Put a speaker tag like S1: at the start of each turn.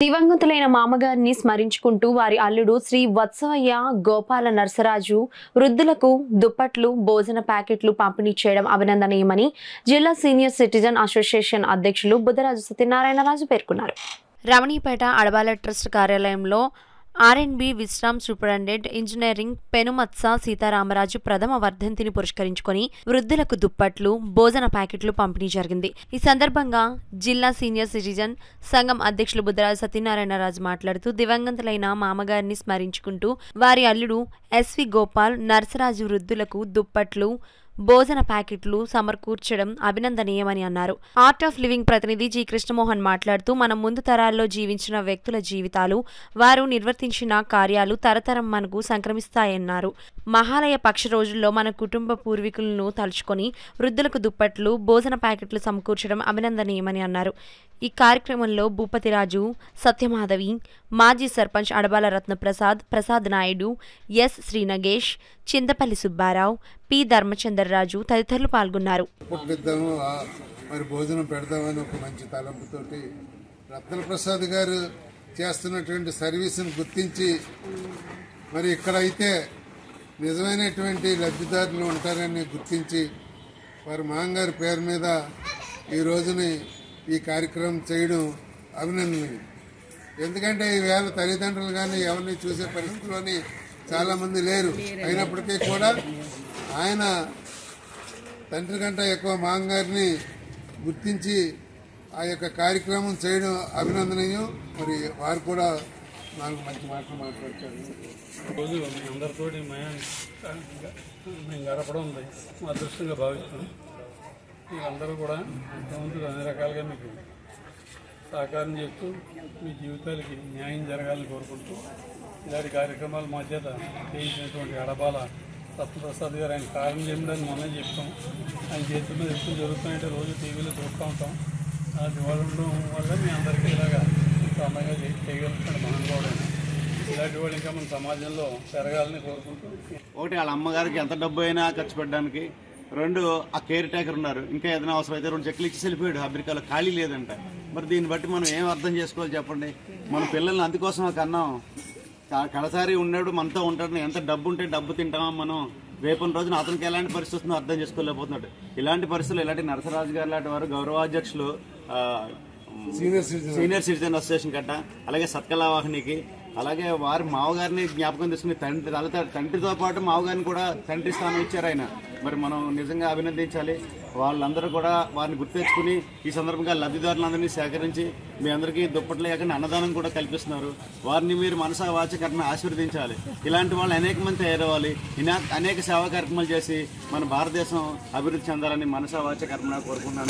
S1: దివంగతులైన మామగారిని స్మరించుకుంటూ వారి అల్లుడు శ్రీ వత్సవయ్య గోపాల నరసరాజు వృద్ధులకు దుప్పట్లు, భోజన ప్యాకెట్లు పంపిణీ చేయడం అభినందనీయమని జిల్లా సీనియర్ సిటిజన్ అసోసియేషన్ అధ్యక్షులు బుద్ధరాజు సత్యనారాయణరాజు పేర్కొన్నారు. రమణీపేట అడబాల ట్రస్ట్ కార్యాలయంలో ఆర్ఎండ్బి విశ్రామ్ సూపరింటెండెంట్ ఇంజనీరింగ్ పెనుమత్స సీతారామరాజు ప్రథమ వర్ధంతిని పురస్కరించుకొని వృద్ధులకు దుప్పట్లు, భోజన ప్యాకెట్లు పంపిణీ జరిగింది. ఈ సందర్భంగా జిల్లా సీనియర్ సిటిజన్ సంఘం అధ్యక్షులు బుద్ధరాజు సత్యనారాయణరాజు మాట్లాడుతూ దివంగతులైన మామగారిని స్మరించుకుంటూ వారి అల్లుడు ఎస్వి గోపాల్ నరసరాజు వృద్ధులకు దుప్పట్లు, భోజన ప్యాకెట్లు సమకూర్చడం అభినందనీయమని అన్నారు. ఆర్ట్ ఆఫ్ లివింగ్ ప్రతినిధి జి కృష్ణమోహన్ మాట్లాడుతూ మనం ముందు తరాల్లో జీవించిన వ్యక్తుల జీవితాలు, వారు నిర్వర్తించిన కార్యాలు తరతరం మనకు సంక్రమిస్తాయన్నారు. మహాలయ పక్ష రోజుల్లో మన కుటుంబ పూర్వీకులను తలుచుకొని వృద్ధులకు దుప్పట్లు, భోజన ప్యాకెట్లు సమకూర్చడం అభినందనీయమని అన్నారు. ఈ కార్యక్రమంలో భూపతిరాజు, సత్యమాధవి, మాజీ సర్పంచ్ అడబాల రత్నప్రసాద్, ప్రసాద్ నాయుడు, ఎస్ శ్రీనగేష్, చింతపల్లి సుబ్బారావు, పి ధర్మచంద్రరాజు తదితరులు పాల్గొన్నారు.
S2: మరి భోజనం పెడదామని ఒక మంచి తలంపుతోటి రత్నప్రసాద్ గారు చేస్తున్నటువంటి సర్వీసును గుర్తించి మరి ఇక్కడైతే నిజమైనటువంటి లబ్ధిదారులు ఉంటారని గుర్తించి వారి మామగారి పేరు మీద ఈ రోజుని ఈ కార్యక్రమం చేయడం అభినందనీయం. ఎందుకంటే ఈవేళ తల్లిదండ్రులు కానీ ఎవరిని చూసే పరిస్థితిలోని చాలా మంది లేరు. అయినప్పటికీ కూడా ఆయన తండ్రి కంటే ఎక్కువ మామగారిని గుర్తించి ఆ యొక్క కార్యక్రమం చేయడం అభినందనీయం. మరి వారు కూడా నాకు మంచి మాటలు మాట్లాడతారు.
S3: రోజు మీ అందరితోటి మేము గడపడం మా అదృష్టంగా భావిస్తున్నాం. మీరందరూ కూడా భగవంతుడు అన్ని రకాలుగా మీకు సహకారం చేస్తూ మీ జీవితాలకి న్యాయం జరగాలని కోరుకుంటూ ఇలాంటి కార్యక్రమాలు మా చేత చేయించినటువంటి అడబాల రత్నప్రసాద్ గారు ఆయన కారణం చేయడానికి మొన్నే చెప్తాం. ఆయన చేతుల మీద ఎక్కువ జరుగుతాయంటే రోజు టీవీలో చూస్తూ ఉంటాం. అది ఉండడం వల్ల మీ అందరికీ ఇలాగా అందంగా చేయగలుగుతాడు మహానుభావుడైన. ఇలాంటి వాడు ఇంకా మన సమాజంలో పెరగాలని కోరుకుంటూ
S4: ఒకటి వాళ్ళ అమ్మగారికి ఎంత డబ్బు అయినా ఖర్చు పెట్టడానికి, రెండు ఆ కేర్ టేకర్ ఉన్నారు, ఇంకా ఏదైనా అవసరం అయితే 2 చెక్లు ఇచ్చి వెళ్ళిపోయాడు. అమెరికాలో ఖాళీ లేదంట. మరి దీన్ని బట్టి మనం ఏం అర్థం చేసుకోవాలి చెప్పండి. మన పిల్లల్ని అందుకోసం కన్నాం. కడసారి ఉన్నాడు మనతో ఉంటాడు. ఎంత డబ్బు ఉంటే డబ్బు తింటామా మనం. రేపటి రోజున అతనికి ఎలాంటి పరిస్థితి వస్తుందో అర్థం చేసుకోలేకపోతున్నాడు. ఇలాంటి పరిస్థితులు ఇలాంటి నరసరాజు గారు లాంటి వారు గౌరవాధ్యక్షులు సీనియర్ సిటిజన్ అసోసియేషన్ కట్ట, అలాగే సత్కళా వాహినికి, అలాగే వారి మావగారిని జ్ఞాపకం తీసుకుని తండ్రితో పాటు మావగారిని కూడా తండ్రి స్థానం ఇచ్చారు ఆయన. మరి మనం నిజంగా అభినందించాలి. వాళ్ళందరూ కూడా వారిని గుర్తెచ్చుకుని ఈ సందర్భంగా లబ్ధిదారులందరినీ సేకరించి మీ అందరికీ దుప్పట్లు లేకుండా అన్నదానం కూడా కల్పిస్తున్నారు. వారిని మీరు మనసా వాచ కర్మ ఆశీర్వదించాలి. ఇలాంటి వాళ్ళు అనేక మంది తయారవ్వాలి. అనేక సేవా కార్యక్రమాలు చేసి మన భారతదేశం అభివృద్ధి చెందాలని మనసా వాచ కర్మ కోరుకుంటున్నాను.